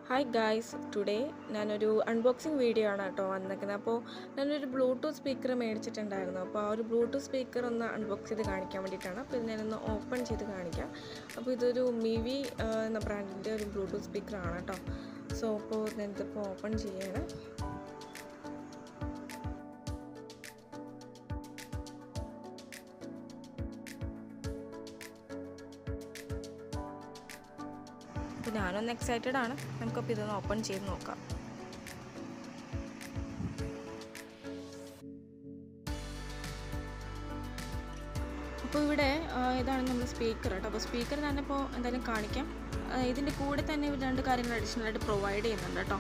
Hi guys, today ഞാനൊരു unboxing video ആണ് കേട്ടോ വന്നിരിക്കുന്നത്. അപ്പോൾ ഞാനൊരു ബ്ലൂടൂത്ത് സ്പീക്കർ മേടിച്ചിട്ടുണ്ടായിരുന്നു. അപ്പോൾ ആ ഒരു ബ്ലൂടൂത്ത് സ്പീക്കർ ഒന്ന് അൺബോക്സ് ചെയ്ത് കാണിക്കാൻ വേണ്ടിയിട്ടാണ്. അപ്പോൾ ഇത് ഞാനൊന്ന് ഓപ്പൺ ചെയ്ത് കാണിക്കാം. അപ്പോൾ ഇതൊരു മിവി എന്ന ബ്രാൻഡിൻ്റെ ഒരു ബ്ലൂടൂത്ത് സ്പീക്കറാണ് കേട്ടോ. സോ അപ്പോൾ ഞാനിതിപ്പോൾ ഓപ്പൺ ചെയ്യാണ്. അപ്പോൾ ഞാനൊന്ന് എക്സൈറ്റഡ് ആണ്. നമുക്കപ്പോൾ ഇതൊന്ന് ഓപ്പൺ ചെയ്ത് നോക്കാം. അപ്പോൾ ഇവിടെ ഇതാണ് നമ്മുടെ സ്പീക്കർ കേട്ടോ. അപ്പോൾ സ്പീക്കർ ഞാനിപ്പോൾ എന്തായാലും കാണിക്കാം. ഇതിൻ്റെ കൂടെ തന്നെ രണ്ട് കാര്യങ്ങൾ അഡീഷണലായിട്ട് പ്രൊവൈഡ് ചെയ്യുന്നുണ്ട് കേട്ടോ.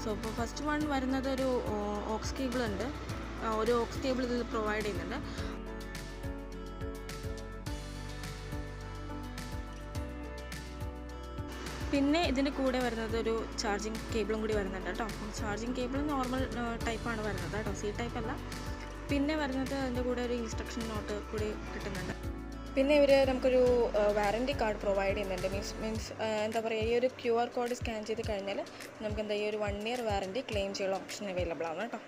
സോ ഇപ്പോൾ ഫസ്റ്റ് വൺ വരുന്നത് ഒരു ഓക്സ് കേബിൾ ഉണ്ട്. ഒരു ഓക്സ് കേബിൾ ഇതിൽ പ്രൊവൈഡ് ചെയ്യുന്നുണ്ട്. പിന്നെ ഇതിൻ്റെ കൂടെ വരുന്നത് ഒരു ചാർജിങ് കേബിളും കൂടി വരുന്നുണ്ട് കേട്ടോ. ചാർജിങ് കേബിൾ നോർമൽ ടൈപ്പാണ് വരുന്നത് കേട്ടോ, സി ടൈപ്പ് അല്ല. പിന്നെ വരുന്നത് അതിൻ്റെ കൂടെ ഒരു ഇൻസ്ട്രക്ഷൻ നോട്ട് കൂടി കിട്ടുന്നുണ്ട്. പിന്നെ ഇവർ നമുക്കൊരു വാറൻറ്റി കാർഡ് പ്രൊവൈഡ് ചെയ്യുന്നുണ്ട്. മീൻസ് എന്താ പറയുക, ഈ ഒരു QR കോഡ് സ്കാൻ ചെയ്ത് കഴിഞ്ഞാൽ നമുക്ക് എന്താ ഈ ഒരു 1 ഇയർ വാറൻറ്റി ക്ലെയിം ചെയ്യാനുള്ള ഓപ്ഷൻ അവൈലബിൾ ആണ് കേട്ടോ.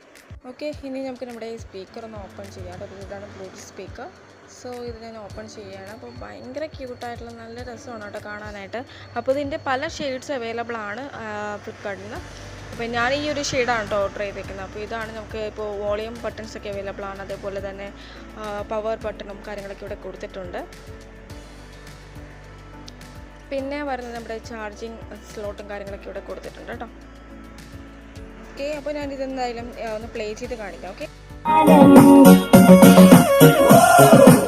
ഓക്കെ, ഇനി നമുക്ക് നമ്മുടെ ഈ സ്പീക്കർ ഒന്ന് ഓപ്പൺ ചെയ്യാം. അപ്പോൾ ഇതാണ് ബ്ലൂടൂത്ത് സ്പീക്കർ. സോ ഇത് ഞാൻ ഓപ്പൺ ചെയ്യുകയാണ്. അപ്പോൾ ഭയങ്കര ക്യൂട്ടായിട്ടുള്ള നല്ല രസമാണ് കേട്ടോ കാണാനായിട്ട്. അപ്പോൾ ഇതിൻ്റെ പല ഷെയ്ഡ്സ് അവൈലബിൾ ആണ് ഫ്ലിപ്കാർട്ടിൽ നിന്ന്. അപ്പോൾ ഞാൻ ഈ ഒരു ഷെയ്ഡാണ് കേട്ടോ ഓർഡർ ചെയ്തേക്കുന്നത്. അപ്പോൾ ഇതാണ് നമുക്ക് ഇപ്പോൾ വോളിയം ബട്ടൺസൊക്കെ അവൈലബിൾ ആണ്. അതേപോലെ തന്നെ പവർ ബട്ടണും കാര്യങ്ങളൊക്കെ ഇവിടെ കൊടുത്തിട്ടുണ്ട്. പിന്നെ വരുന്നത് നമ്മുടെ ചാർജിങ് സ്ലോട്ടും കാര്യങ്ങളൊക്കെ ഇവിടെ കൊടുത്തിട്ടുണ്ട് കേട്ടോ. ഓക്കെ, അപ്പോൾ ഞാനിതെന്തായാലും ഒന്ന് പ്ലേ ചെയ്ത് കാണിക്കാം. Okay,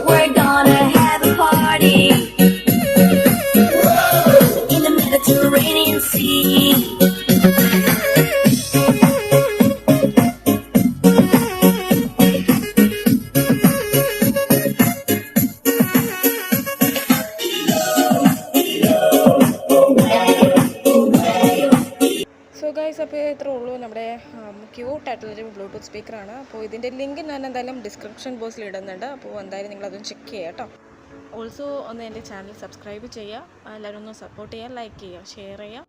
we're gonna have a party in the Mediterranean Sea. So guys, അപ്പോൾ ഇത്രേ ഉള്ളൂ നമ്മുടെ ക്യൂട്ടായിട്ടുള്ളൊരു ബ്ലൂടൂത്ത് സ്പീക്കറാണ്. അപ്പോൾ ഇതിൻ്റെ ലിങ്ക് ഞാൻ എന്തായാലും ഡിസ്ക്രിപ്ഷൻ ബോക്സിൽ ഇടുന്നുണ്ട്. അപ്പോൾ എന്തായാലും നിങ്ങളതൊന്ന് ചെക്ക് ചെയ്യുക കേട്ടോ. ഓൾസോ ഒന്ന് എൻ്റെ ചാനൽ സബ്സ്ക്രൈബ് ചെയ്യുക. എല്ലാവരും ഒന്ന് സപ്പോർട്ട് ചെയ്യുക, ലൈക്ക് ചെയ്യുക, ഷെയർ ചെയ്യുക.